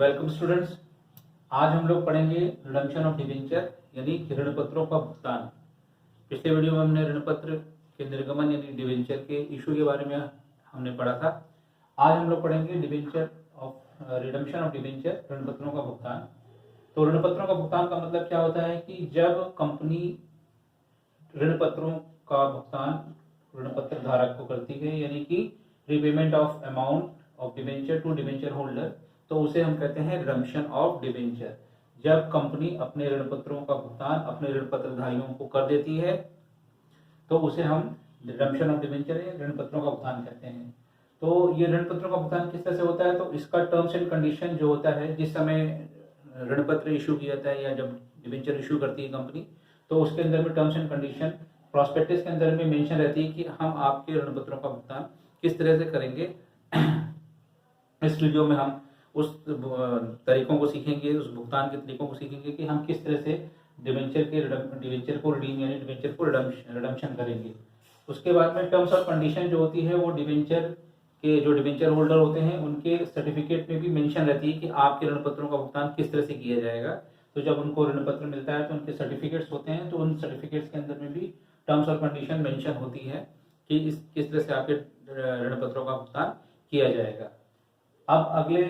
Welcome students. आज हम लोग पढ़ेंगे रिडम्पशन ऑफ डिबेंचर यानी ऋण पत्रों का भुगतान। पिछले वीडियो में हमने ऋण पत्र के निर्गमन यानी डिबेंचर के इशू के बारे में हमने पढ़ा था। आज हम लोग पढ़ेंगे debenture of redemption of debenture, ऋण पत्रों का भुगतान। तो ऋण पत्रों का भुगतान का मतलब क्या होता है कि जब कंपनी ऋण पत्रों का भुगतान ऋण पत्र धारक को करती है, यानी कि repayment of amount of debenture to debenture holder, तो उसे हम कहते हैं रिडम्पशन ऑफ डिबेंचर। जब कंपनी अपने ऋण पत्रों का भुगतान अपने ऋण पत्रधारियों को कर देती है तो उसे हम रिडम्पशन ऑफ डिबेंचर या ऋण पत्रों का भुगतान कहते हैं। तो ये ऋण पत्रों का भुगतान किस तरह से होता है, तो इसका टर्म्स एंड कंडीशन जो होता है, जिस समय ऋण पत्र इशू किया जाता है या जब डिबेंचर इशू करती है कंपनी, तो उसके अंदर में टर्म्स एंड कंडीशन प्रॉस्पेक्टस के अंदर में मेंशन रहती है कि हम आपके ऋण पत्रों का भुगतान किस तरह से करेंगे। इस वीडियो में हम उस तरीकों को सीखेंगे, उस भुगतान के तरीकों को सीखेंगे कि हम किस तरह से डिबेंचर को रिडीम यानी डिबेंचर को रिडम्पशन करेंगे। उसके बाद में टर्म्स ऑफ कंडीशन जो होती है वो डिबेंचर के जो डिबेंचर होल्डर होते हैं उनके सर्टिफिकेट में भी मेंशन रहती है कि आपके ऋण पत्रों का भुगतान किस तरह से किया जाएगा। तो जब उनको ऋण पत्र मिलता है तो उनके सर्टिफिकेट्स होते हैं, तो उन सर्टिफिकेट्स के अंदर में भी टर्म्स और कंडीशन मेंशन होती है कि किस तरह से आपके ऋण पत्रों का भुगतान किया जाएगा। अब अगले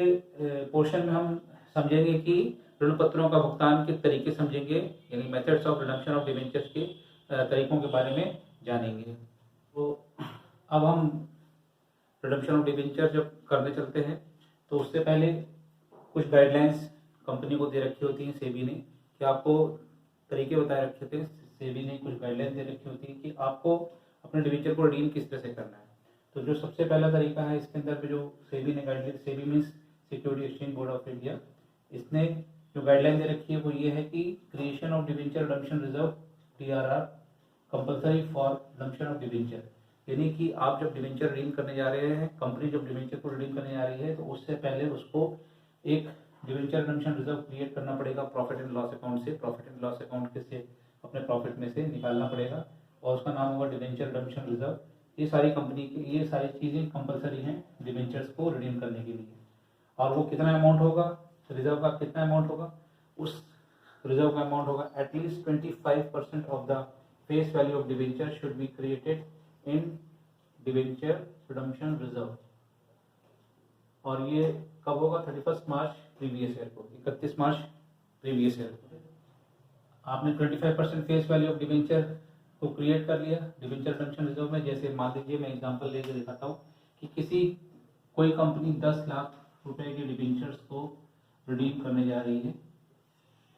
पोर्शन में हम समझेंगे कि ऋण पत्रों का भुगतान के तरीके समझेंगे, यानी methods of redemption of debentures के तरीकों के बारे में जानेंगे। तो अब हम रिडम्पशन ऑफ डिबेंचर जब करने चलते हैं तो उससे पहले कुछ गाइडलाइंस कंपनी को दे रखी होती हैं सेबी ने, कि आपको तरीके बताए रखे थे। सेबी ने कुछ गाइडलाइंस दे रखी होती है कि आपको अपने डिबेंचर को रिडीम किस तरह से करना है। तो जो सबसे पहला तरीका है इसके अंदर जो सेबी ने guideline, SEBI means security exchange board of India, इसने जो गाइडलाइन दे रखी है वो ये है कि creation of debenture redemption reserve TRR compulsory for redemption of debenture, यानी कि आप जब डिबेंचर रिडीम करने जा रहे हैं, कंपनी जब डिबेंचर को रिडीम करने जा रही है तो उससे पहले उसको एक डिबेंचर रिडम्पशन रिजर्व क्रिएट करना पड़ेगा प्रॉफिट एंड लॉस अकाउंट से। प्रॉफिट एंड लॉस अकाउंट के से अपने प्रॉफिट में से निकालना पड़ेगा और उसका नाम होगा डिबेंचर रिडम्पशन रिजर्व। ये सारी कंपनी की ये सारी चीज़ें कंपलसरी हैं डिबेंचर्स को रिडीम करने के लिए। और वो कितना अमाउंट होगा, रिजर्व का कितना अमाउंट होगा, उस रिजर्व का अमाउंट होगा at least 25% of the face value of debenture should be created in debenture redemption reserve. और ये कब होगा, 31 मार्च प्रीवियस ईयर को, 31 मार्च प्रीवियस ईयर को। आपने 25% फेस वैल्यू ऑफ डिबेंचर को क्रिएट कर लिया डिबेंचर रिडम्पशन रिजर्व में। जैसे मान लीजिए मैं एग्जांपल लेके दिखाता हूँ कि कोई कंपनी 10 लाख रुपए के डिबेंचर्स को रिडीम करने जा रही है,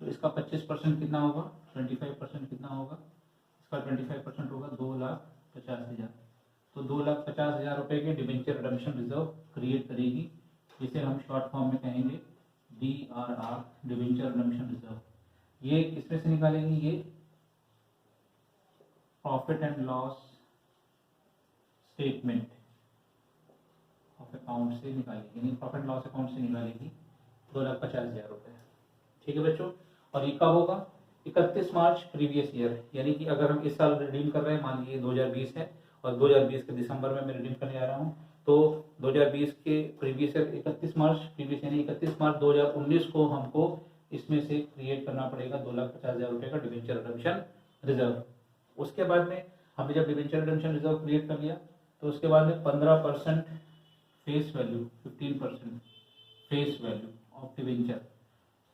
तो इसका 25% कितना होगा, 25% कितना होगा, इसका 25% होगा 2,50,000। तो 2,50,000 रुपए के डिबेंचर रिडम्पशन रिजर्व क्रिएट करेगी, जिसे हम शॉर्ट फॉर्म में कहेंगे DRR डिबेंचर रिडम्पशन रिजर्व। ये किसमें से निकालेंगे, ये profit and loss statement of account से निकालेगी, यानी प्रॉफिट लॉस अकाउंट से निकालेगी 2,50,000 रुपए। ठीक है बच्चों। और ये कब होगा, 31 मार्च प्रीवियस ईयर, यानी कि अगर हम इस साल रिडीम कर रहे हैं, मान लीजिए 2020 है और 2020 के दिसंबर में मैं रिडीम करने जा रहा हूँ, तो 2020 के प्रीवियस ईयर 31 मार्च प्रीवियस यानी 31 मार्च 2019 को हमको इसमें से क्रिएट करना पड़ेगा 2,50,000 रुपए का डिबेंचर रिडम्पशन रिजर्व। उसके बाद में हमने जब डिबेंचर रिडम्पशन रिजर्व क्रिएट कर लिया तो उसके बाद में 15% face value, 15% face value of debenture,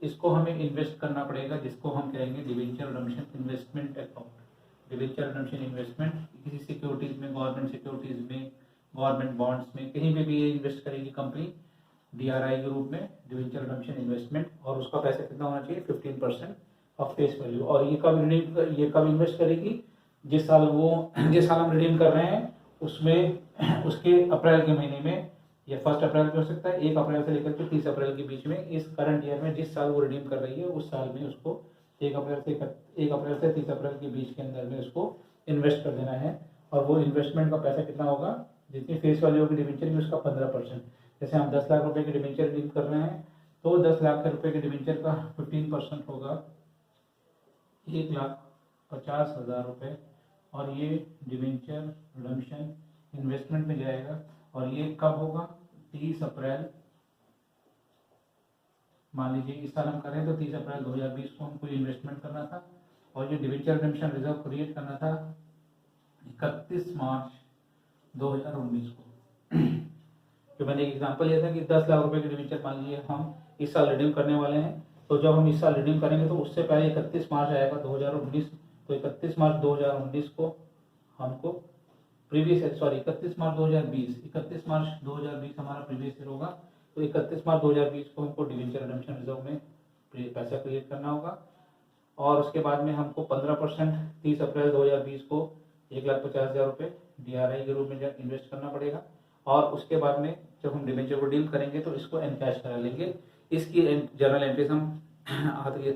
इसको हमें इन्वेस्ट करना पड़ेगा, जिसको हम कहेंगे debenture redemption investment account. Debenture redemption investment किसी सिक्योरिटीज में, गवर्नमेंट सिक्योरिटीज में, गवर्नमेंट बॉन्ड्स में, कहीं पे भी ये इन्वेस्ट करेगी कंपनी DRI के रूप में, डिबेंचर रिडम्पशन इन्वेस्टमेंट, और उसका पैसा कितना होना चाहिए, 15% ऑफ फेस वैल्यू। और ये कब इन्वेस्ट करेगी, जिस साल हम रिडीम कर रहे हैं उसमें उसके अप्रैल के महीने में, या 1 अप्रैल पे हो सकता है, 1 अप्रैल से लेकर के 30 अप्रैल के बीच में, इस करंट ईयर में जिस साल वो रिडीम कर रही है उस साल में उसको 1 अप्रैल से 30 अप्रैल के बीच के अंदर में उसको इन्वेस्ट कर देना है। और वो इन्वेस्टमेंट का पैसा कितना होगा, जितनी फेस वैल्यू होगी डिबेंचर की उसका 15%। जैसे हम 10 लाख रुपए के डिबेंचर रिडीम कर रहे हैं तो 10 लाख रुपए के डिबेंचर का 15% होगा 1,50,000 रुपये, और ये डिबेंचर रिडम्पशन इन्वेस्टमेंट में जाएगा। और ये कब होगा, 30 अप्रैल मान लीजिए इस साल हम कर रहे हैं तो 30 अप्रैल 2020 को हमको इन्वेस्टमेंट करना था, और ये डिवेंचर रिडेम्पशन रिजर्व क्रिएट करना था 31 मार्च 2019 को। तो मैंने एक एग्जांपल लिया था कि 10 लाख रुपए के डिवेंचर मान लीजिए हम इस साल रिडीम करने वाले हैं, तो जब हम इस साल रिडीम करेंगे तो उससे पहले 31 मार्च आएगा 2019, तो 31 मार्च 2019 को हमको प्रीवियस 31 मार्च 2020 हमारा प्रीवियस ईयर होगा, तो 31 मार्च 2020 को हमको डिवेंचर रिडेम्पशन रिजर्व में पैसा क्रिएट करना होगा, और उसके बाद में हमको 15% 30 अप्रैल 2020 को 1,50,000 रुपये DRI के रूप में इन्वेस्ट करना पड़ेगा, और उसके बाद में जब हम डिवेंचर को डील करेंगे तो इसको एनकैश करा लेंगे। इसकी जर्नल एंट्रीज हम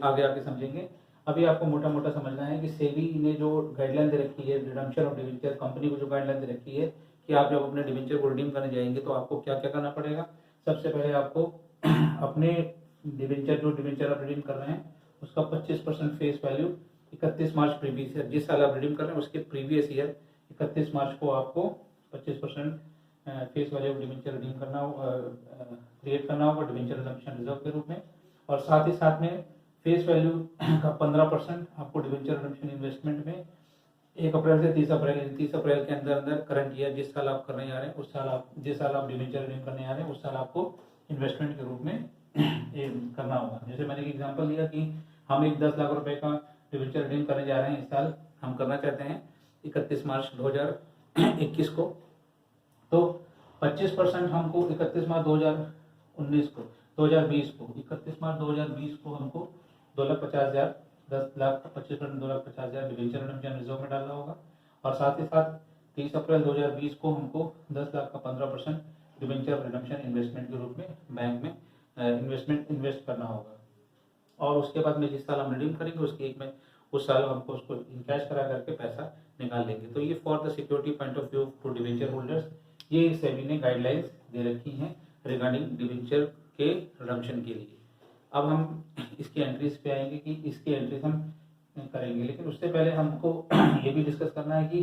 आगे समझेंगे। अभी आपको मोटा मोटा समझना है कि सेबी ने जो गाइडलाइन दे रखी है रिडम्पशन ऑफ डिवेंचर, कंपनी को जो गाइडलाइन दे रखी है कि आप जब अपने डिवेंचर को रिडीम करने जाएंगे तो आपको क्या क्या करना पड़ेगा। सबसे पहले आपको अपने डिवेंचर आप रिडीम कर रहे हैं उसका 25% फेस वैल्यू 31 मार्च प्रीवियस ईयर, जिस साल आप रिडीम कर रहे हैं उसके प्रीवियस ईयर 31 मार्च को आपको 25% फेस वैल्यू डिवेंचर रिडीम करना क्रिएट करना होगा डिवेंचर रिडम्पशन रिजर्व के रूप में, और साथ ही साथ में फेस वैल्यू का 15% आपको डिवेंचर रिडम्पशन इन्वेस्टमेंट में 1 अप्रैल से 30 अप्रैल के अंदर करंट ईयर जिस साल आप करने जा रहे हैं उस साल आप जिस साल आप डिवेंचर रिडीम करने जा रहे हैं उस साल आपको इन्वेस्टमेंट के रूप में करना होगा। जैसे मैंने एक एग्जांपल दिया कि हम एक 10 लाख रुपए का डिवेंचर रिडीम करने जा रहे हैं इस साल, हम करना चाहते हैं 31 मार्च 2021 को, तो 25% हमको 31 मार्च 2020 को 31 मार्च 2020 को हमको 2,50,000 10 लाख का 25% 2,50,000 डिवेंचर रिडम्पशन रिजर्व में डालना होगा, और साथ ही साथ 30 अप्रैल 2020 को हमको 10 लाख का 15% डिवेंचर रिडम्पशन इन्वेस्टमेंट के रूप में बैंक में इन्वेस्ट करना होगा, और उसके बाद में जिस साल हम रिडीम करेंगे उसके एक में उस साल हमको उसको इनकैश करा करके पैसा निकाल लेंगे। तो ये for the security point of view for debenture holders ये सेबी ने गाइडलाइंस दे रखी हैं रिगार्डिंग डिवेंचर के रिडम्पशन के लिए। अब हम इसकी एंट्रीज पे आएंगे कि इसकी एंट्रीज हम करेंगे, लेकिन उससे पहले हमको ये भी डिस्कस करना है कि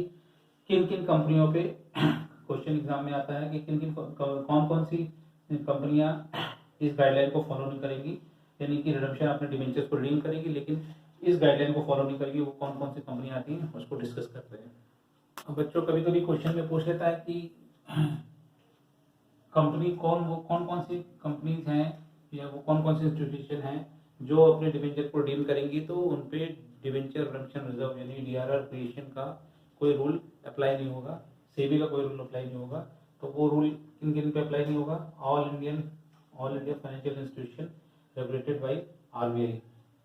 किन किन कंपनियों पे क्वेश्चन एग्जाम में आता है कि कौन कौन सी कंपनियां इस गाइडलाइन को फॉलो नहीं करेंगी, यानी कि रिडम्पशन अपने डिवेंचर्स को रिडीम करेगी लेकिन इस गाइडलाइन को फॉलो नहीं करेगी, वो कौन कौन सी कंपनियां आती हैं उसको डिस्कस करते हैं। अब बच्चों कभी कभी क्वेश्चन में पूछ लेता है कि कंपनी कौन कौन सी कंपनीज हैं या वो कौन कौन सी इंस्टीट्यूशन हैं जो अपने डिवेंचर को रिडीम करेंगी, तो उन पे डिवेंचर रिडम्पशन रिजर्व यानी DRR क्रिएशन का कोई रूल अप्लाई नहीं होगा, सेबी का कोई रूल अप्लाई नहीं होगा। तो वो रूल किन किन पे अप्लाई नहीं होगा, all India financial institution regulated by RBI,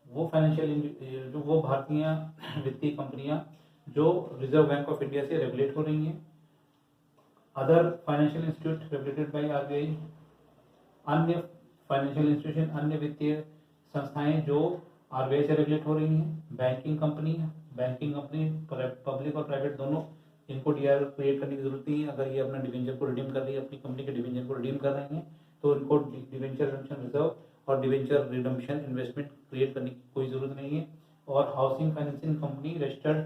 वो भारतीय वित्तीय कंपनियां जो रिजर्व बैंक ऑफ इंडिया से रेगुलेट हो रही हैं, other financial institute regulated by RBI, अन्य फाइनेंशियल इंस्टीट्यूशन अन्य वित्तीय संस्थाएं जो RBI से रेगुलेट हो रही हैं, बैंकिंग कंपनी पब्लिक और प्राइवेट दोनों, इनको DRR क्रिएट करने की जरूरत नहीं है। अगर ये अपना डिवेंचर को रिडीम कर रही है, अपनी कंपनी के डिवेंचर को रिडीम कर रही हैं, तो इनको डिवेंचर रिडम्पशन रिजर्व और डिवेंचर रिडम्पशन इन्वेस्टमेंट क्रिएट करने की कोई जरूरत नहीं है। और housing financing company registered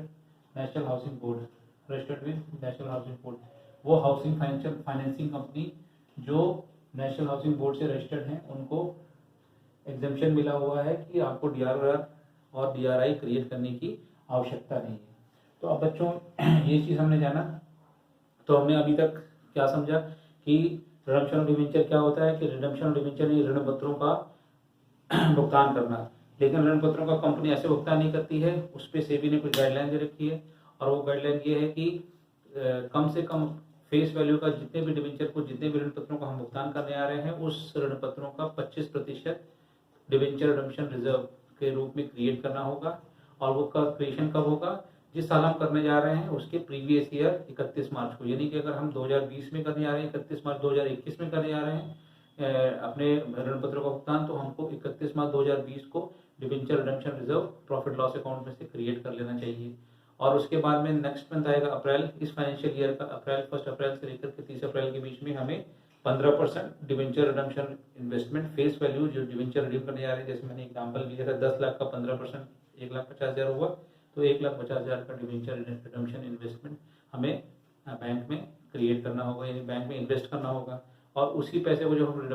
national housing board, वो हाउसिंग फाइनेंसिंग कंपनी जो नेशनल हाउसिंग बोर्ड से रजिस्टर्ड हैं, उनको एग्जेम्पशन मिला हुआ है कि आपको DRR और DRI क्रिएट करने की आवश्यकता नहीं है। तो अब बच्चों ये चीज़ हमने जाना, तो हमने अभी तक क्या समझा कि रिडम्पशन ऑफ डिवेंचर क्या होता है, कि रिडम्पशन ऑफ डिवेंचर ऋण पत्रों का भुगतान करना, लेकिन ऋण पत्रों का कंपनी ऐसे भुगतान नहीं करती है, उस पर सेबी ने कुछ गाइडलाइन दे रखी है, और वो गाइडलाइन ये है कि कम से कम फेस वैल्यू का जितने भी ऋण पत्रों का हम भुगतान करने आ रहे हैं उस ऋण पत्रों का 25% डिवेंचर रिडम्पशन रिजर्व के रूप में क्रिएट करना होगा, और वो का क्रिएशन कब होगा, जिस साल हम करने जा रहे हैं उसके प्रीवियस ईयर 31 मार्च को, यानी कि अगर हम 2020 में करने जा रहे हैं 31 मार्च 2021 में करने जा रहे हैं अपने ऋण पत्रों का भुगतान, तो हमको 31 मार्च 2020 को debenture redemption reserve profit loss account में से क्रिएट कर लेना चाहिए। और उसके बाद में नेक्स्ट मंथ आएगा अप्रैल, इस फाइनेंशियल ईयर का 1 अप्रैल से लेकर के 30 अप्रैल के बीच में हमें 15% debenture redemption investment face value जो डिवेंचर रिडीम करने जा रहे हैं, जैसे मैंने एग्जांपल दिया था 10 लाख का 15% 1,50,000 हुआ, तो 1,50,000 का डिवेंचर रिडम्पशन इन्वेस्टमेंट हमें बैंक में क्रिएट करना होगा, यानी बैंक में इन्वेस्ट करना होगा, और उसी पैसे को जब हम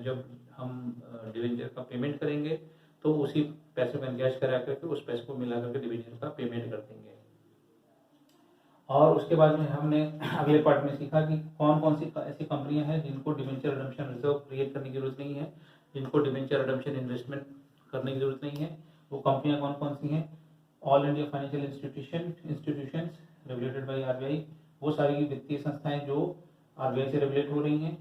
जब हम डिवेंचर का पेमेंट करेंगे तो उसी पैसे को एनकैश करा करके उस पैसे को मिला करके डिवेंचर का पेमेंट कर देंगे। और उसके बाद में हमने अगले पार्ट में सीखा कि कौन कौन सी ऐसी कंपनियां हैं जिनको डिवेंचर रिडम्पशन रिजर्व क्रिएट करने की जरूरत नहीं है, जिनको डिवेंचर रिडम्पशन इन्वेस्टमेंट करने की जरूरत नहीं है। वो कंपनियां कौन कौन सी हैं? All India financial institutions regulated by RBI, वो सारी वित्तीय संस्थाएं जो आरबीआई से रेगुलेट हो रही हैं।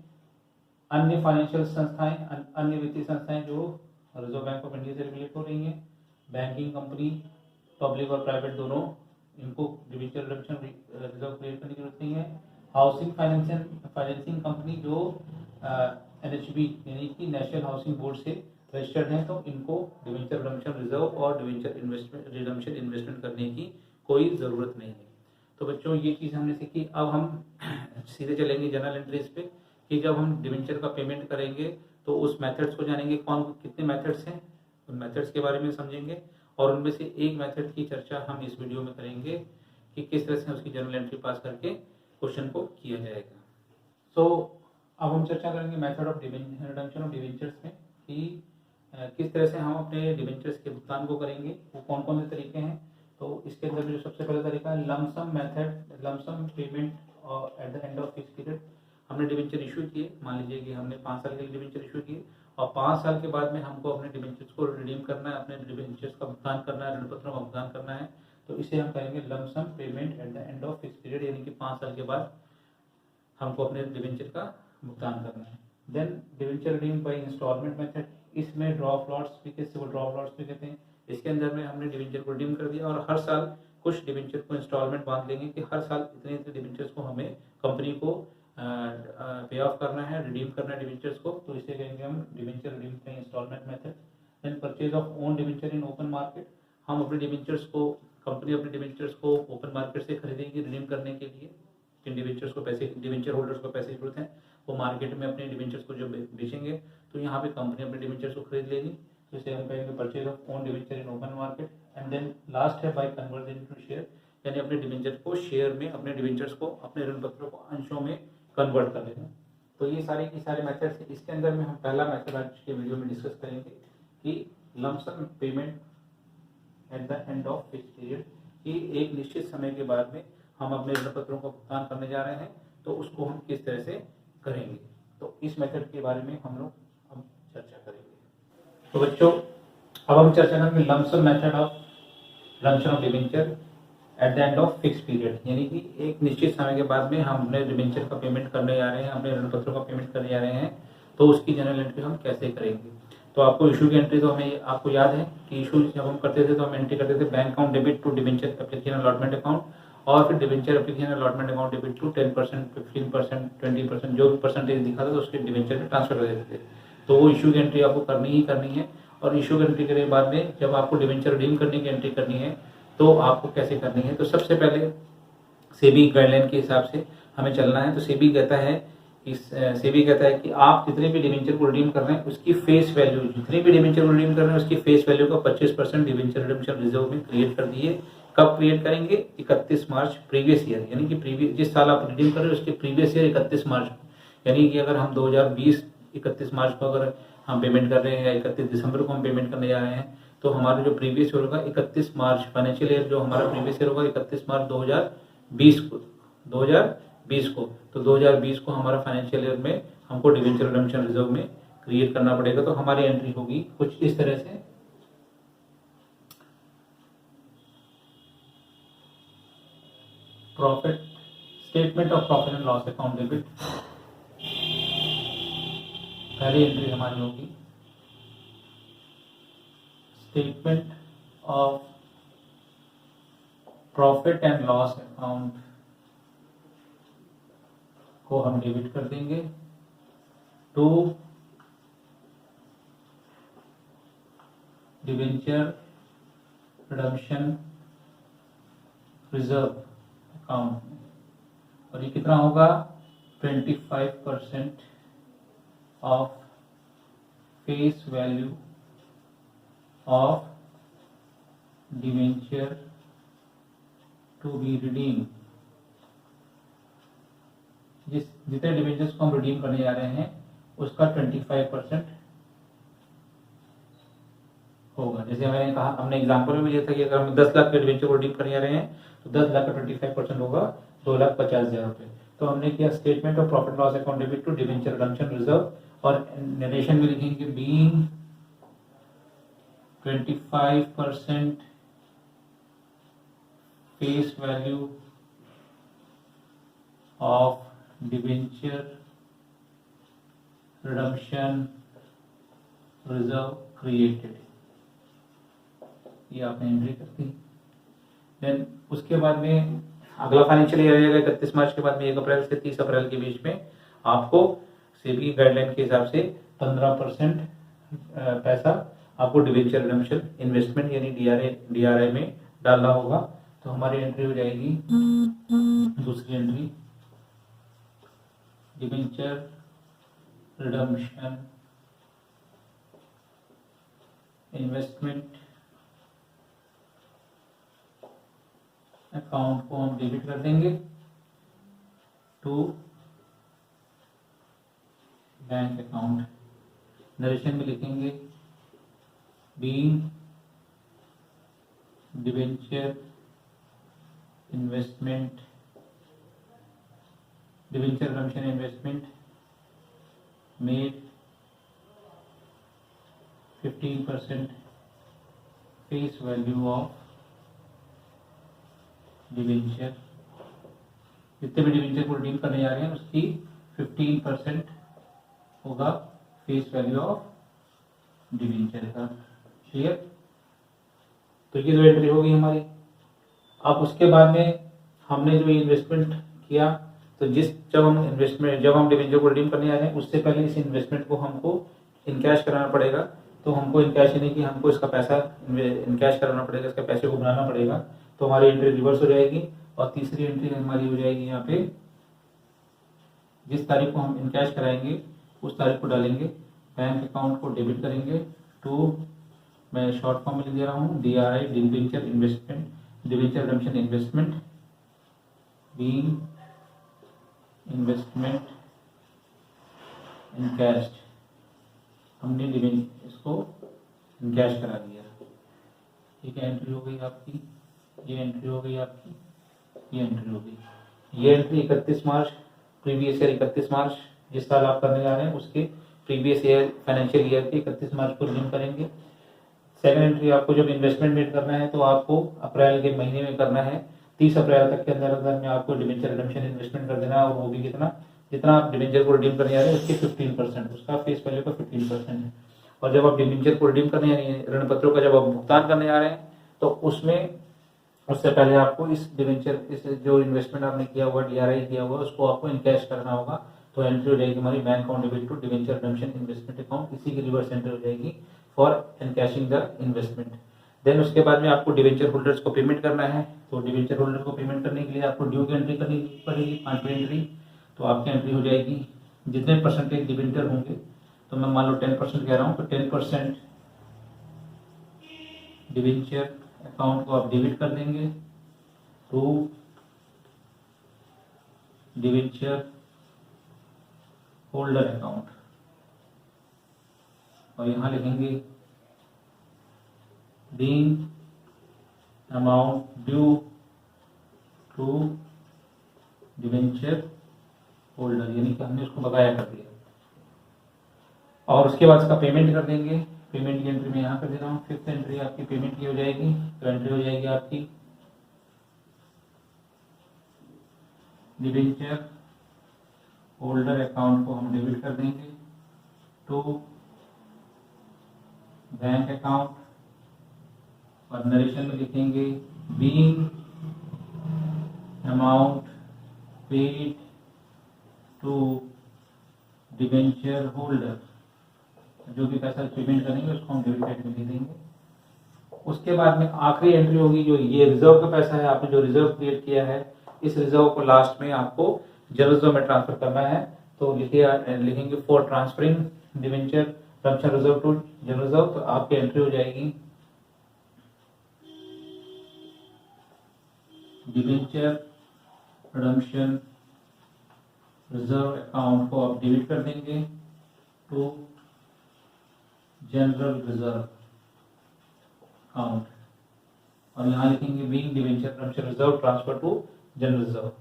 अन्य फाइनेंशियल संस्थाएं, अन्य वित्तीय संस्थाएं जो रिजर्व बैंक ऑफ इंडिया से रेगुलेट हो रही हैं। बैंकिंग कंपनी, पब्लिक और प्राइवेट दोनों, इनको डिवेंचर रिडम्पशन रिजर्व क्रिएट करने की जरूरत नहीं है। हाउसिंग फाइनेंसिंग कंपनी जो एनएचबी यानी कि नेशनल हाउसिंग बोर्ड से रजिस्टर्ड हैं, तो इनको डिवेंचर रिडम्पशन रिजर्व और डिवेंचर रिडम्पशन इन्वेस्टमेंट करने की कोई ज़रूरत नहीं है। तो बच्चों ये चीज़ हमने सीखी। अब हम सीधे चलेंगे जनरल एंट्रीज पे कि जब हम डिवेंचर का पेमेंट करेंगे तो उस मेथड्स को जानेंगे, कौन कितने मेथड्स हैं, उन मेथड्स के बारे में समझेंगे और उनमें से एक मेथड की चर्चा हम इस वीडियो में करेंगे कि किस तरह से उसकी जनरल एंट्री पास करके क्वेश्चन को किया जाएगा। सो अब हम चर्चा करेंगे method of redemption of debentures में कि किस तरह से हम अपने डिवेंचर्स के भुगतान को करेंगे, वो कौन कौन से तरीके हैं। तो इसके अंदर जो सबसे पहला तरीका है lump sum method, lump sum payment at the end of fix period. हमने डिवेंचर इशू किए, मान लीजिए कि हमने 5 साल के लिए डिवेंचर इशू किए और 5 साल के बाद में हमको अपने डिवेंचर्स को रिडीम करना है, अपने डिवेंचर्स का भुगतान करना है, ऋण पत्रों का भुगतान करना है। तो इसे हम कहेंगे lump sum payment at the end of fix period, यानी कि 5 साल के बाद हमको अपने डिवेंचर का भुगतान करना है। Then debenture redeem by instalment method, इसमें ड्रॉप लॉट्स भी कहते हैं, वो ड्रॉप लॉट्स भी कहते हैं। इसके अंदर में हमने डिवेंचर को रिडीम कर दिया और हर साल कुछ डिवेंचर को इंस्टॉलमेंट बांध लेंगे कि हर साल इतने इतने डिवेंचर्स को हमें कंपनी को पे ऑफ करना है, रिडीम करना है डिवेंचर्स को, तो इसे कहेंगे हम debenture redeem by instalment method. Then purchase of own debenture in open market, हम अपने डिवेंचर्स को, कंपनी अपने डिवेंचर्स को ओपन मार्केट से खरीदेगी रिडीम करने के लिए। जिन डिवेंचर्स को पैसे, डिवेंचर होल्डर्स को पैसे की जरूरत है, वो मार्केट में अपने डिवेंचर्स को जो बेचेंगे तो यहाँ पे कंपनी अपने डिवेंचर्स को खरीद लेगी, तो इसे हम कहेंगे purchase of own debenture in open market. And then last है बाय कन्वर्जन टू शेयर, यानी अपने डिवेंचर को शेयर में, अपने डिवेंचर्स को, अपने ऋण पत्रों को अंशों में कन्वर्ट कर लेना। तो ये सारे के सारे मेथड्स हैं। इसके अंदर में हम पहला मेथड आज के वीडियो में डिस्कस करेंगे कि lump sum payment at the end of fix period, कि एक निश्चित समय के बाद में हम अपने ऋण पत्रों का भुगतान करने जा रहे हैं, तो उसको हम किस तरह से करेंगे। तो इस मेथड के बारे में हम लोग अब चर्चा करेंगे। तो बच्चों अब हम चर्चा करेंगे lump sum method of redemption of debenture at the end of fix period, यानी कि एक निश्चित समय के बाद में हम अपने डिवेंचर का पेमेंट करने जा रहे हैं, अपने ऋण पत्रों का पेमेंट करने जा रहे हैं, तो उसकी जनरल एंट्री हम कैसे करेंगे। तो आपको इशू की एंट्री तो हमें आपको याद है कि इशू जब हम करते थे तो हम एंट्री करते थे bank account debit to debenture application allotment account, और फिर debenture application allotment account debit to 10%, 15%, 20% जो भी परसेंटेज दिखा था तो उसके डिवेंचर में ट्रांसफर कर देते थे। तो वो इशू की एंट्री आपको करनी ही करनी है। और इशू की एंट्री करने के बाद में जब आपको डिवेंचर रिडीम करने की एंट्री करनी है तो आपको कैसे करनी है। तो सबसे पहले सेबी गाइडलाइन के हिसाब से हमें चलना है। तो सेबी कहता है कि आप जितने भी डिवेंचर को रिडीम कर रहे हैं उसकी फेस वैल्यू, जितने भी डिवेंचर को रिडीम कर रहे हैं उसकी फेस वैल्यू का 25% डिवेंचर रिडम्पशन रिजर्व में क्रिएट कर दिए। कब क्रिएट करेंगे? 31 मार्च प्रीवियस ईयर, यानी कि जिस साल आप रिडीम कर रहे हैं उसके प्रीवियस ईयर 31 मार्च, यानी कि अगर हम 2020 31 मार्च को अगर हम पेमेंट कर रहे हैं या 31 दिसंबर को हम पेमेंट करने जा रहे हैं, तो हमारा जो प्रीवियस ईयर होगा 31 मार्च, फाइनेंशियल ईयर जो हमारा प्रीवियस ईयर होगा 31 मार्च 2020 को, तो 2020 को हमारा फाइनेंशियल ईयर में हमको डिवेंचर रिडम्पशन रिजर्व में क्रिएट करना पड़ेगा। तो हमारी एंट्री होगी कुछ इस तरह से। Profit, statement of profit and loss account debit, पहली एंट्री हमारी होगी statement of profit and loss account को हम डेबिट कर देंगे to debenture redemption reserve account, और ये कितना होगा 25% of face value of debenture to be redeem. जितने डिवेंचर्स को हम रिडीम करने जा रहे हैं उसका 25% होगा। जैसे मैंने कहा, हमने एग्जाम्पल में दिया था कि अगर हम 10 लाख के डिवेंचर को रिडीम करने जा रहे हैं तो 10 लाख का 25% होगा 2,50,000 रुपये। तो हमने किया statement of profit loss account debit to debenture redemption reserve, और नरेशन में लिखेंगे being 25% face value of debenture redemption reserve created, ये आपने एंट्री कर दी। देन उसके बाद में अगला फाइनेंशियल ईयर रहेगा 31 मार्च के बाद में 1 अप्रैल से 30 अप्रैल के बीच में आपको सेबी गाइडलाइन के हिसाब से 15% पैसा आपको डिवेंचर रिडम्पशन इन्वेस्टमेंट यानी डीआरआई में डालना होगा। तो हमारी एंट्री हो जाएगी दूसरी entry, debenture redemption investment account को हम डेबिट कर देंगे टू बैंक अकाउंट। नरेशन में लिखेंगे being debenture investment debenture redemption investment made 15% face value of debenture, जितने भी डिवेंचर को रिडीम करने जा रहे हैं उसकी 15% होगा फेस वैल्यू ऑफ डिवेंचर का। क्लियर? तो ये जो एंट्री होगी हमारी। अब उसके बाद में हमने जो इन्वेस्टमेंट किया, तो जब हम डिवेंचर को रिडीम करने जा रहे हैं उससे पहले इस इन्वेस्टमेंट को हमको इनकैश कराना पड़ेगा। तो हमको इनकैश यानी कि हमको इसका पैसा इनकैश कराना पड़ेगा, इसके पैसे को बनाना पड़ेगा। तो हमारी एंट्री रिवर्स हो जाएगी। और तीसरी एंट्री हमारी हो जाएगी यहाँ पे, जिस तारीख को हम इनकैश कराएंगे उस तारीख को डालेंगे, बैंक अकाउंट को डेबिट करेंगे टू, मैं शॉर्ट फॉर्म में लिख दे रहा हूँ, DRI debenture investment debenture redemption investment being investment encashed, हमने इसको इनकैश करा दिया। ठीक है, एंट्री हो गई आपकी, ये एंट्री हो गई आपकी, ये एंट्री हो गई। ये एंट्री 31 मार्च प्रीवियस ईयर 31 मार्च जिस साल आप करने जा रहे हैं उसके प्रीवियस ईयर फाइनेंशियल ईयर के 31 मार्च को रिडीम करेंगे। सेकंड एंट्री आपको जब इन्वेस्टमेंट मेड करना है तो आपको अप्रैल के महीने में करना है, 30 अप्रैल तक के अंदर अंदर में आपको डिवेंचर रिडम्पशन इन्वेस्टमेंट कर देना है। और वो भी कितना, जितना आप डिवेंचर को रिडीम करने जा रहे हैं उसके 15%, उसका फेस वैल्यू का 15% है। और जब आप डिवेंचर को रिडीम करने यानी ऋण पत्रों का जब आप भुगतान करने जा रहे हैं तो उसमें उससे पहले आपको इस डिवेंचर इस जो इन्वेस्टमेंट आपने किया हुआ डीआरआई किया हुआ उसको आपको इनकैश करना होगा। तो एंट्री हो जाएगी हमारी bank account debit to debenture redemption investment account, इसी की रिवर्स एंट्री हो जाएगी for encashing the investment. Then उसके बाद में आपको डिवेंचर होल्डर्स को पेमेंट करना है। तो डिवेंचर होल्डर को पेमेंट करने के लिए आपको ड्यू की एंट्री करनी पड़ेगी, 5वीं एंट्री। तो आपकी एंट्री हो जाएगी जितने परसेंटेज डिवेंचर होंगे, तो मैं मान लो 10% कह रहा हूँ, तो 10% डिवेंचर अकाउंट को आप डेबिट कर देंगे टू डिवेंचर होल्डर अकाउंट, और यहां लिखेंगे being amount due to debenture holder, यानी कि हमने उसको बकाया कर दिया। और उसके बाद इसका पेमेंट कर देंगे। पेमेंट की एंट्री में यहाँ कर दे रहा हूँ, 5th एंट्री आपकी पेमेंट की हो जाएगी। तो एंट्री हो जाएगी आपकी डिवेंचर होल्डर अकाउंट को हम डेबिट कर देंगे टू बैंक अकाउंट, और नरेशन में लिखेंगे being amount paid to debenture holder, जो भी पैसा पेमेंट करेंगे उसको हम डेबिट साइड में दे देंगे। उसके बाद में आखिरी एंट्री होगी जो ये रिजर्व का पैसा है, आपने जो रिजर्व क्रिएट किया है, इस रिजर्व को लास्ट में आपको जनरल रिजर्व में ट्रांसफर करना है। तो लिखेंगे for transferring debenture redemption reserve to general reserve. तो आपकी एंट्री हो जाएगी डिवेंचर रिडम्पशन रिजर्व अकाउंट को आप डेबिट कर देंगे टू जनरल रिजर्व, अकाउंट, और यहाँ लिखेंगे being debenture redemption reserve transfer to general reserve.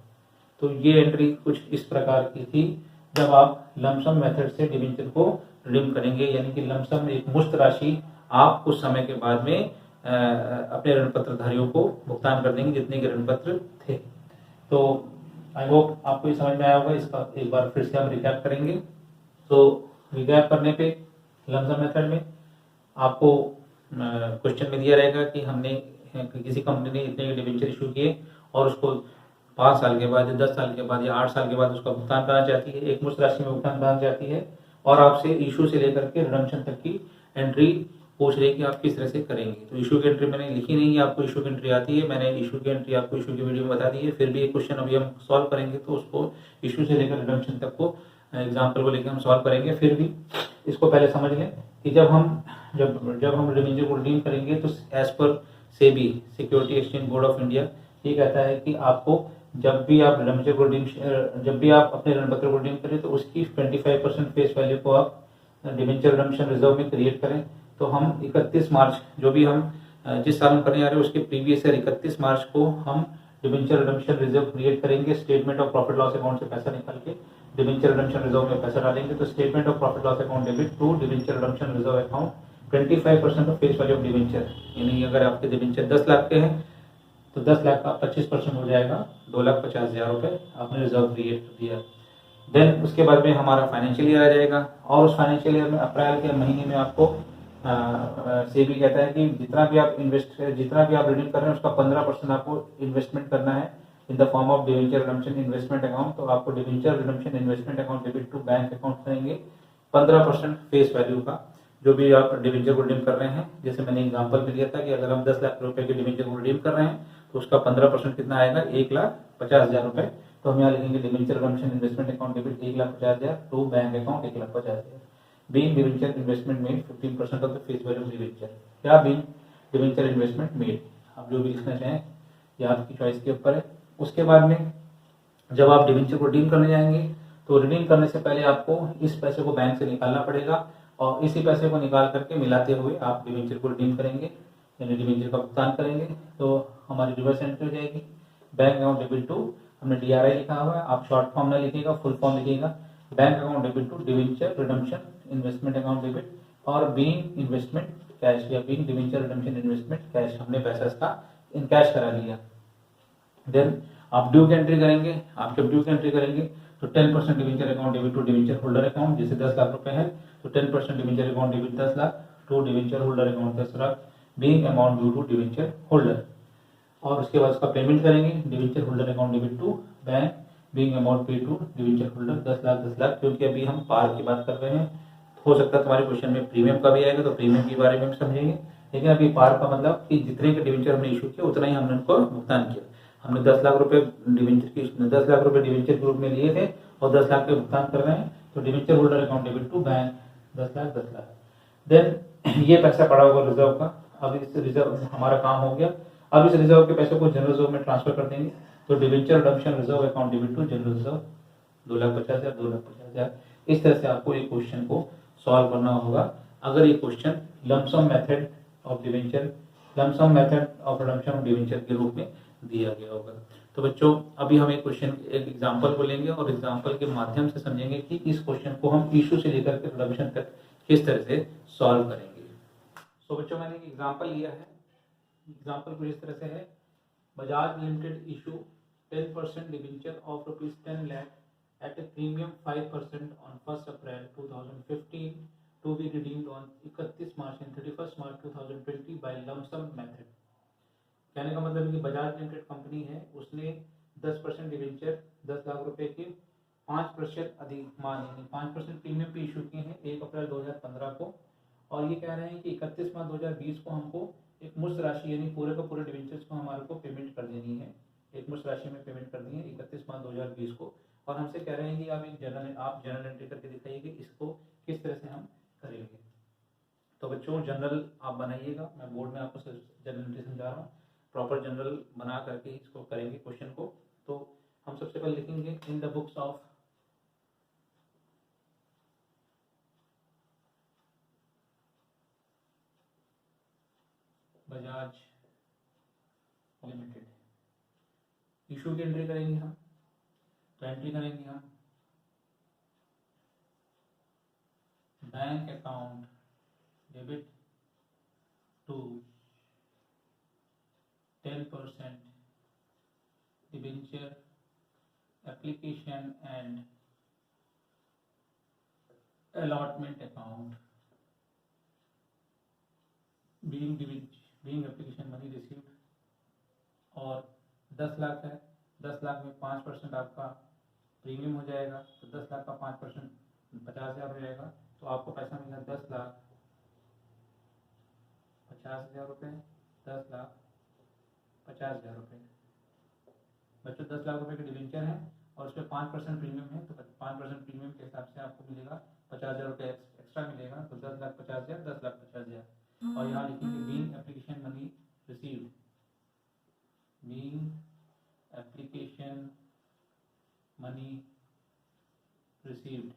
तो ये एंट्री कुछ इस प्रकार की थी जब आप लमसम मेथड से डिवेंचर को रिडीम करेंगे, यानी कि लमसम एक मुश्त राशि आप कुछ समय के बाद में अपने ऋण पत्रधारियों को भुगतान कर देंगे जितने के ऋण पत्र थे। तो आई होप आपको ये समझ में आया होगा। इसका एक बार फिर से हम रिकैप करेंगे। तो रिकैप करने पे लमसम मेथड में आपको क्वेश्चन में दिया रहेगा कि हमने किसी कंपनी ने इतने डिवेंचर इशू किए और उसको 5 साल के बाद या 10 साल के बाद या 8 साल के बाद उसका भुगतान करना चाहती है, एक मुश्त राशि में भुगतान करना चाहती है, और आपसे इशू से लेकर के रिडम्पशन तक की एंट्री पूछ रही है कि आप किस तरह से करेंगे। तो इशू की एंट्री मैंने लिखी नहीं है, आपको इशू की एंट्री आती है, मैंने इशू की एंट्री आपको इशू की वीडियो में बता दी है। फिर भी एक क्वेश्चन अभी हम सॉल्व करेंगे तो उसको इशू से लेकर रिडम्पशन तक को एग्जाम्पल को लेकर हम सॉल्व करेंगे। फिर भी इसको पहले समझ लें कि जब हम डिवेंचर को रिडीम करेंगे तो एज पर SEBI security exchange board of India ये कहता है कि आपको जब भी आप अपने ऋण पत्र को रिडीम करें तो उसकी 25% फेस वैल्यू को आप डिवेंचर रिडम्पशन रिजर्व में क्रिएट करें। तो हम 31 मार्च जो भी हम जिस साल हम करने जा रहे हैं उसके प्रीवियस ईयर 31 मार्च को हम डिवेंचर रिडम्पशन रिजर्व क्रिएट करेंगे। Statement of profit loss account से पैसा निकाल के डिवेंचर रिडम्पशन रिजर्व में पैसा डालेंगे। तो statement of profit loss account debit to debenture redemption reserve account 25% of face value of debenture, यानी अगर आपके डिवेंचर 10 लाख के हैं तो 10 लाख का 25% हो जाएगा 2,50,000 रुपए आपने रिजर्व क्रिएट कर दिया। देन उसके बाद में हमारा फाइनेंशियल ईयर आ जाएगा और उस फाइनेंशियल ईयर में अप्रैल के महीने में आपको सेबी कहता है कि जितना भी आप रिडीम कर रहे हैं उसका 15% आपको इन्वेस्टमेंट करना है in the form of debenture redemption investment account. तो आपको debenture redemption investment account debit to bank account करेंगे 15% फेस वैल्यू का जो भी आप डिवेंचर को रिडीम कर रहे हैं। जैसे मैंने एग्जांपल में दिया था कि अगर हम 10 लाख रुपए के डिवेंचर को रिडीम कर रहे हैं तो उसका 15% कितना आएगा 1,50,000 रुपए। तो हम यहाँ लिखेंगे debenture redemption investment account debit 1,50,000 to bank account 1,50,000 being debenture investment made 15% of the face value of debenture. क्या बीइंग डिवेंचर इन्वेस्टमेंट मेड, आप जो भी लिखना चाहें ये आपकी चॉइस के ऊपर है। उसके बाद में जब आप डिवेंचर को रिडीम करने जाएंगे तो रिडीम करने से पहले आपको इस पैसे को बैंक से निकालना पड़ेगा और इसी पैसे को निकाल करके मिलाते हुए आप डिवेंचर को रिडीम करेंगे, यानी डिवेंचर का भुगतान करेंगे। तो हमारी रिवर्स एंट्री हो जाएगी बैंक अकाउंट डेबिट टू, हमने DRI लिखा हुआ है, आप शॉर्ट फॉर्म ना लिखिएगा फुल फॉर्म लिखिएगा, bank account debit to debenture redemption investment account debit और बीइंग इन्वेस्टमेंट कैश या being debenture redemption investment cash, हमने पैसा इसका इन कैश करा लिया। देन आप ड्यू की एंट्री करेंगे। आप जब ड्यू की एंट्री करेंगे तो 10% debenture account debit to debenture holder account, जैसे 10 लाख रुपए है तो 10% debenture account debit 10 lakh to debenture holder account 10 lakh being amount due to debenture holder. और उसके बाद उसका पेमेंट करेंगे debenture holder account debit to bank being amount pay to debenture holder 10 lakh. क्योंकि अभी हम पार की बात कर रहे हैं, हो सकता है तुम्हारे क्वेश्चन में प्रीमियम का भी आएगा तो प्रीमियम के बारे में हम समझेंगे, लेकिन अभी पार का मतलब कि जितने के डिवेंचर हमने इशू किया उतना ही हमने उनको भुगतान किया। हमने 10 लाख रुपए डिवेंचर के रूप में लिए थे और 10 लाख के भुगतान कर रहे हैं। तो debenture holder account debit to bank 10 lakh. Then ये पैसा पड़ा होगा रिजर्व का। अब इस रिजर्व हमारा काम हो गया। अब इस रिजर्व के पैसे को जनरल रिजर्व में ट्रांसफर कर देंगे। तो debenture redemption reserve account debit to general reserve 2,50,000 इस तरह से आपको एक क्वेश्चन को सॉल्व करना होगा। अगर ये question lump sum method of redemption of debenture के रूप में दिया गया होगा। तो बच्चों अभी हम एक एग्जांपल को लेंगे और एग्जांपल के माध्यम से समझेंगे कि इस क्वेश्चन को हम इशू से लेकर के रिडम्पशन तक किस तरह से सॉल्व करेंगे। तो बच्चों मैंने एक एग्जांपल लिया है। एग्जांपल कुछ इस तरह से है, Bajaj limited issue 10% debenture of ₹10 lakh at a premium 5% on 1st April 2015 to be redeemed on 31 March and 31 March 2020 by lump sum method। कहने का मतलब कि बजाज लिमिटेड कंपनी है, उसने 10% डिवेंचर 10 लाख रुपए के 5% अधिकमान यानी 5% प्रीमियम पे इशू किए हैं 1 अप्रैल 2015 को। और ये कह रहे हैं कि 31 मार्च 2020 को हमको एक मुश्त राशि यानी पूरे का पूरे डिवेंचर्स को हमारे को पेमेंट कर देनी है। एक मुश्त राशि में पेमेंट कर दी है 31 मार्च 2020 को। और हमसे कह रहे हैं कि आप जनरल एंट्री करके दिखाइए कि इसको किस तरह से हम करेंगे। तो बच्चों जनरल आप बनाइएगा, मैं बोर्ड में आपको जनरल एंट्री समझा रहा हूँ, प्रॉपर जनरल बना करके इसको करेंगे क्वेश्चन को। तो हम सबसे पहले लिखेंगे in the books of Bajaj limited. Issue की एंट्री करेंगे हम, तो एंट्री करेंगे हम bank account debit to 10% debenture application and allotment account being application money received, और 10 लाख है, 10 लाख में 5% आपका प्रीमियम हो जाएगा, तो 10 लाख का 5% 50,000 हो जाएगा, तो आपको पैसा मिलेगा 10,50,000 रुपये, 10,50,000 रुपये। बच्चों 10 लाख रुपए के डिवेंचर है और उसमें 5% प्रीमियम है, तो 5% प्रीमियम के हिसाब से आपको मिलेगा 50,000 रुपये एक्स्ट्रा मिलेगा, तो 10,50,000, 10,50,000। और यहाँ लिखेंगे being application money received, being application money received.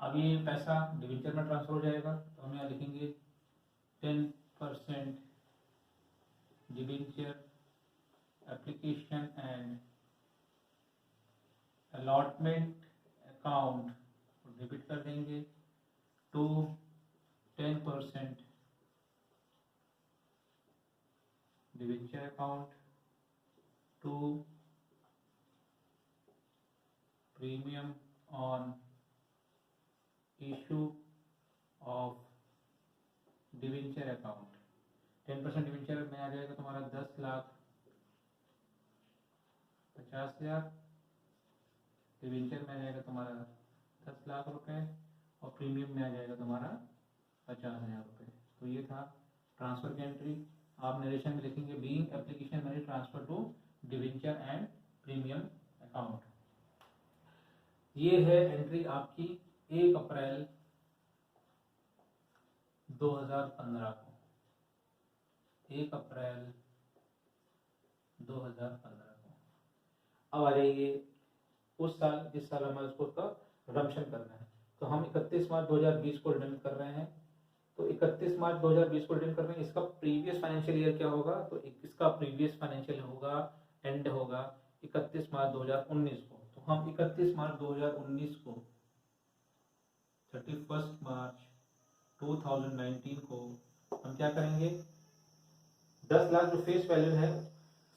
अब ये पैसा डिवेंचर में ट्रांसफर हो जाएगा, तो हम यहाँ लिखेंगे 10% debenture application and allotment account debit कर देंगे to 10% debenture account to premium on issue of debenture account. 10% debenture में आ जाएगा तुम्हारा 10,50,000, डिवेंचर में आ जाएगा तुम्हारा 10 लाख रुपए, और प्रीमियम में आ जाएगा तुम्हारा 50,000 रुपये। तो ये था ट्रांसफर की एंट्री। आप नरेशन में लिखेंगे being application money transfer to debenture and premium account. ये है एंट्री आपकी 1 अप्रैल 2015 को, 1 अप्रैल 2015 को। अब आ जाइए उस साल जिस साल हमें उसको उसका रिडम्पशन करना है, तो हम 31 मार्च 2020 को रिडीम कर रहे हैं। तो 31 मार्च 2020 को रिडीम कर रहे हैं, इसका प्रीवियस फाइनेंशियल ईयर क्या होगा, तो इसका प्रीवियस फाइनेंशियल होगा, एंड होगा 31 मार्च 2019 को। तो हम 31 मार्च 2019 को 31 मार्च 2019 को हम क्या करेंगे, 10 लाख जो फेस वैल्यू है,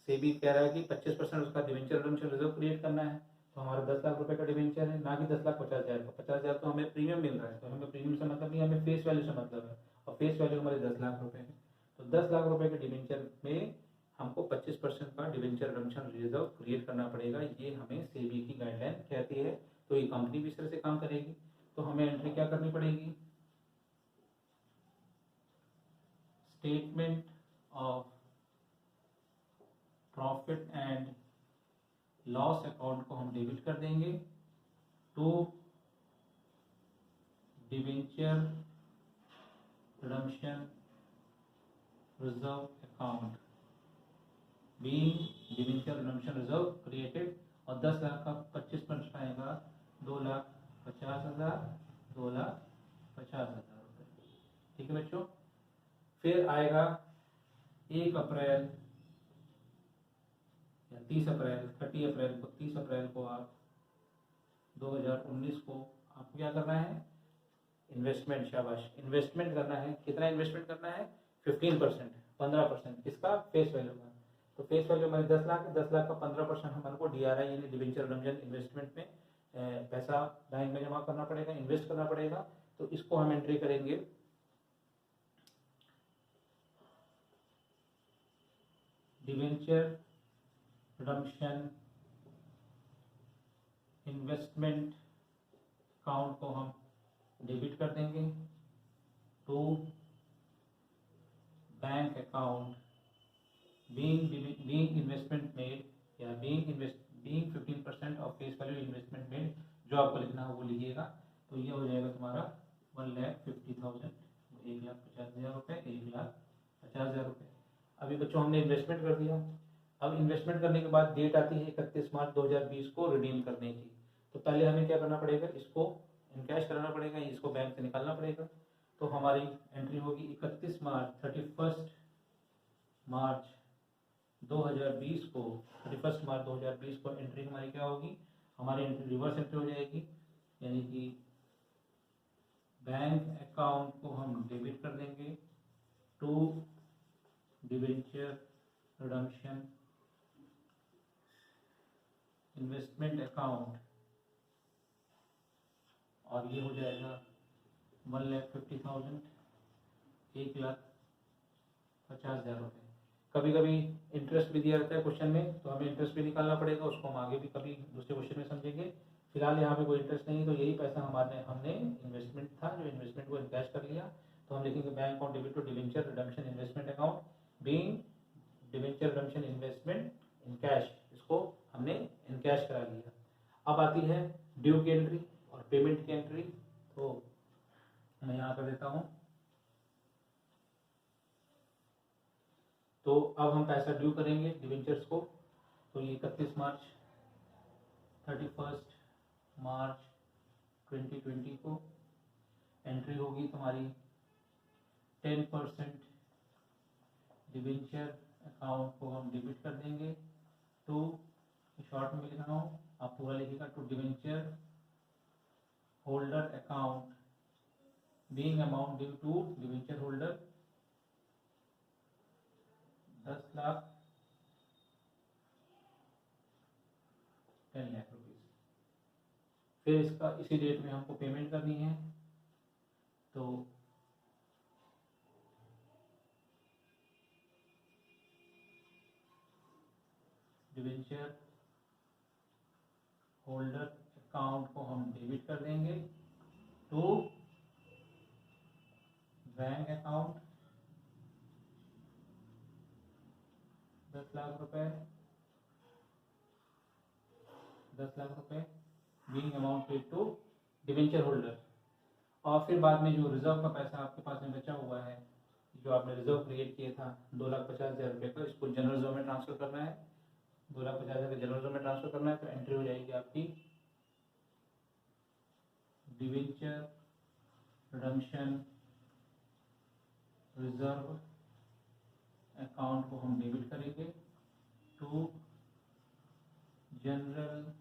सेबी कह रहा है कि 25% उसका डिवेंचर रिडम्पशन रिजर्व क्रिएट करना है, तो हमारा 10 लाख रुपए का डिवेंचर है, ना कि 10,50,000 का। 50,000 तो हमें प्रीमियम मिल रहा है, तो हमें प्रीमियम से मतलब नहीं, हमें फेस वैल्यू से मतलब है, और फेस वैल्यू हमारे 10 लाख रुपए है। तो 10 लाख रुपए के डिवेंचर में हमको 25% का डिवेंचर रिडम्पशन रिजर्व क्रिएट करना पड़ेगा, ये हमें सेबी की गाइडलाइन कहती है। तो ये कंपनी भी इस तरह से काम करेगी। तो हमें एंट्री क्या करनी पड़ेगी, statement of profit and loss account को हम डेबिट कर देंगे to debenture redemption reserve account, being debenture redemption reserve created, और 10 लाख का 25% आएगा 2,50,000, 2,50,000 रुपये। ठीक है बच्चों। फिर आएगा 1 अप्रैल या 30 अप्रैल, 30 अप्रैल को आप 2019 को आपको क्या करना है, इन्वेस्टमेंट, शाबाश, इन्वेस्टमेंट करना है। कितना इन्वेस्टमेंट करना है, 15%, 15%, किसका, फेस वैल्यू का। तो फेस वैल्यू हमारी 10 लाख है, 10 लाख का 15% हमारे को DRI यानी डिवेंचर रिडम्पशन इन्वेस्टमेंट में पैसा बैंक में जमा करना पड़ेगा, इन्वेस्ट करना पड़ेगा। तो इसको हम एंट्री करेंगे डिवेंचर रिडम्पशन इन्वेस्टमेंट अकाउंट को हम डेबिट कर देंगे to bank account being investment made, या being 15% of face value investment made, जो आपको लिखना है वो लिखिएगा। तो ये हो जाएगा तुम्हारा 1,50,000, 1,50,000 रुपये, 1,50,000 रुपये। अभी बच्चों हमने इन्वेस्टमेंट कर दिया। अब इन्वेस्टमेंट करने के बाद डेट आती है 31 मार्च 2020 को रिडीम करने की। तो पहले हमें क्या करना पड़ेगा, इसको इनकैश कराना पड़ेगा, इसको बैंक से निकालना पड़ेगा। तो हमारी एंट्री होगी 31 मार्च 31 मार्च 2020 को 31 मार्च 2020 को एंट्री हमारी क्या होगी, हमारी एंट्री रिवर्स एंट्री हो जाएगी, यानी कि बैंक अकाउंट को हम डेबिट कर देंगे to debenture redemption investment account, और ये हो जाएगा 1,50,000, 1,50,000 रुपये। कभी कभी इंटरेस्ट भी दिया रहता है क्वेश्चन में, तो हमें इंटरेस्ट भी निकालना पड़ेगा, उसको हम आगे भी कभी दूसरे क्वेश्चन में समझेंगे। फिलहाल यहाँ पे कोई इंटरेस्ट नहीं है, तो यही पैसा हमने इन्वेस्टमेंट था, जो इन्वेस्टमेंट को इनकैश कर लिया, तो हम लिखेंगे bank account debit to debenture redemption investment account being debenture redemption investment in cash, इसको हमने इनकैश करा लिया। अब आती है ड्यू की एंट्री और पेमेंट की एंट्री, तो मैं यहाँ कर देता हूँ। तो अब हम पैसा ड्यू करेंगे डिवेंचर्स को, तो ये 31 मार्च 31 मार्च 2020 को एंट्री होगी तुम्हारी 10% डिवेंचर अकाउंट को हम डेबिट कर देंगे टू, शॉर्ट में लिख रहा हूँ, आप पूरा लिखिएगा, to debenture holder account being amount due to debenture holder 10 lakh 10 lakh rupees. फिर इसका इसी डेट में हमको पेमेंट करनी है, तो डिवेंचर होल्डर अकाउंट को हम डेबिट कर देंगे टू बैंक अकाउंट 10 लाख रुपए, 10 लाख रुपए being amount paid to debenture holder. और फिर बाद में जो रिजर्व का पैसा आपके पास में बचा हुआ है, जो आपने रिजर्व क्रिएट किया था 2,50,000 रुपये का, इसको जनरल रिजर्व में ट्रांसफर करना है, 2,50,000 का जनरल रिजर्व में ट्रांसफर करना है। तो एंट्री हो जाएगी आपकी डिवेंचर रिडम्पशन रिजर्व अकाउंट को हम डेबिट करेंगे टू जनरल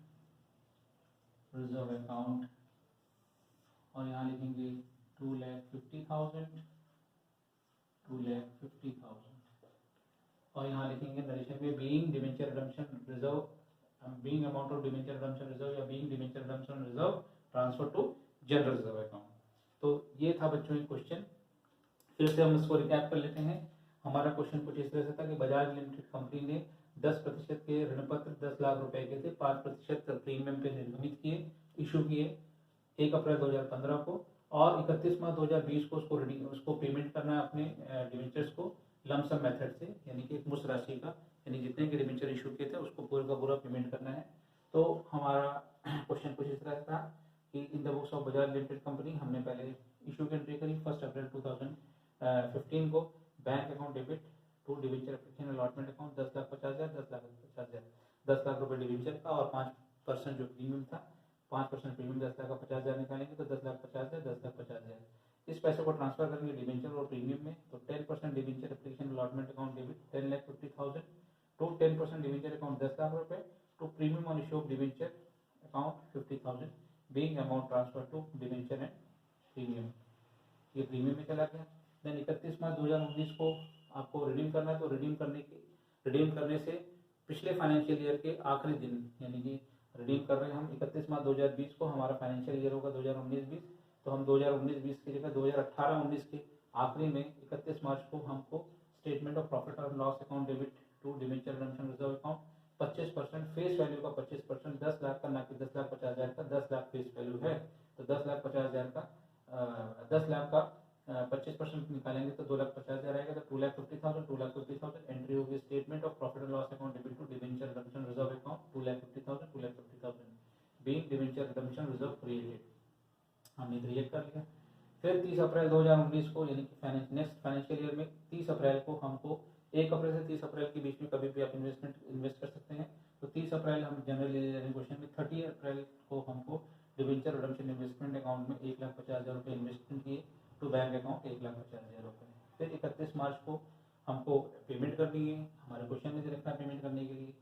रिजर्व अकाउंट, और यहाँ लिखेंगे 2,50,000 और यहाँ लिखेंगे नरेशन में being debenture redemption reserve, being amount of debenture redemption reserve या being debenture redemption reserve transfer to general reserve account. तो ये था बच्चों एक क्वेश्चन। फिर से हम इसको रिकैप कर लेते हैं। हमारा क्वेश्चन कुछ इस तरह से था कि बजाज लिमिटेड कंपनी ने 10% के ऋण पत्र 10 लाख रुपए के थे 5% प्रीमियम पे निर्गमित किए, इशू किए 1 अप्रैल 2015 को, और 31 मार्च 2020 को उसको पेमेंट करना है अपने डिवेंचर्स को लमसम मेथड से, यानी कि एक मुश्त राशि का, यानी जितने के डिवेंचर इशू किए थे उसको पूरा का पूरा पेमेंट करना है। तो हमारा क्वेश्चन कुछ इस तरह था कि इन the books of Bajaj limited company हमने पहले इशू की एंट्री करी 1 अप्रैल 2015 को, bank account debit to debenture application allotment account 10,50,000 10 lakh रुपए डिवेंचर का, और 5% जो प्रीमियम था 5% प्रीमियम 10,50,000 निकालेंगे तो 10,50,000 10,50,000 इस पैसे को ट्रांसफर करेंगे डिवेंचर और प्रीमियम में। तो 10% debenture application allotment account debit 10,50,000 to 10% debenture account 10 lakh रुपए to premium on issue of debenture account 50,000 being amount transfer to debenture and premium, ये प्रीमियम में चला गया। देन 31 मार्च 2019 को आपको रिडीम करना है, तो रिडीम करने से पिछले फाइनेंशियल ईयर के आखिरी दिन, यानी कि रिडीम कर रहे हैं हम 31 मार्च 2020 को, हमारा फाइनेंशियल ईयर होगा 2019-20, तो हम 2019-20 की जगह 2018-19 के आखिरी में 31 मार्च को हमको स्टेटमेंट ऑफ प्रॉफिट और loss account debit to debenture redemption reserve account 25% face value का 25%, 10 लाख का, ना कि 10,50,000 का, 10 लाख फेस वैल्यू है, तो 10,50,000 का 10 लाख का 25% निकालेंगे तो 2,50,000 आएगा, तो 2,50,000 एंट्री होगी statement of profit and loss account debit to debenture redemption reserve account 2,50,000 being debenture redemption reserve created, हमने क्रिएट कर लिया। फिर 30 अप्रैल 2019 को, यानी कि नेक्स्ट फाइनेंशियल ईयर में 30 अप्रैल को हमको 1 अप्रैल से 30 अप्रैल के बीच में कभी भी आप इन्वेस्ट कर सकते हैं, तो 30 अप्रैल हम जनरल क्वेश्चन में 30 अप्रैल को हमको डिवेंचर रिडम्पशन इन्वेस्टमेंट अकाउंट में 1,50,000 रुपये इन्वेस्टमेंट किए, टू बैंक अकाउंट 1,50,000 रुपये। फिर 31 मार्च को हमको पेमेंट करनी है, हमारे क्वेश्चन में से लिखा है पेमेंट करने के लिए।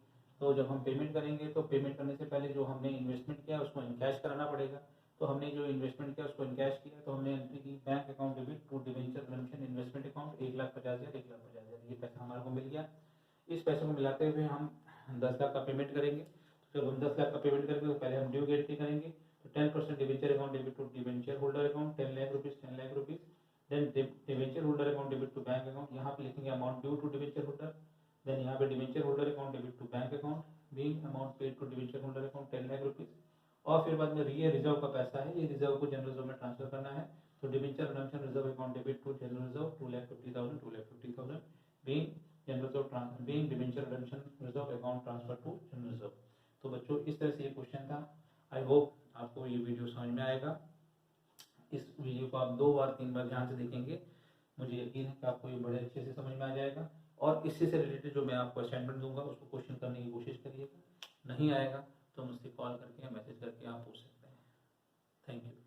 तो जब हम पेमेंट करेंगे तो पेमेंट करने से पहले जो हमने इन्वेस्टमेंट किया उसको इनकैश कराना पड़ेगा। तो हमने जो इन्वेस्टमेंट किया उसको इनकैश किया, तो हमने एंट्री की bank account debit to debenture redemption investment account 1,50,000 1,50,000, ये पैसा हमारे को मिल गया। इस पैसे को मिलाते हुए हम 10 लाख का पेमेंट करेंगे। तो जब हम 10 लाख का पेमेंट करेंगे तो पहले हम ड्यू गारंटी करेंगे, तो 10% debenture account debit to debenture holder account 10 lakh rupees 10 lakh rupees. Then debenture holder account debit to bank account, यहाँ पे लिखेंगे amount due to debenture holder. Then यहाँ पे debenture holder account debit to bank account being amount paid to debenture holder account 10 lakh rupees. और फिर बाद में ये रिजर्व का पैसा है, ये रिजर्व को जनरल रिजर्व में ट्रांसफर करना है। तो debenture redemption reserve account debit to general reserve 2,50,000 2,50,000 being general reserve being debenture redemption reserve account transfer to general reserve. तो बच्चों इस तरह से ये क्वेश्चन था। आई होप आपको ये वीडियो समझ में आएगा। इस वीडियो को आप 2 बार 3 बार ध्यान से देखेंगे, मुझे यकीन है कि आपको ये बड़े अच्छे से समझ में आ जाएगा। और इससे से रिलेटेड जो मैं आपको असाइनमेंट दूंगा उसको क्वेश्चन करने की कोशिश करिएगा। नहीं आएगा तो मुझसे कॉल करके या मैसेज करके आप पूछ सकते हैं। Thank you.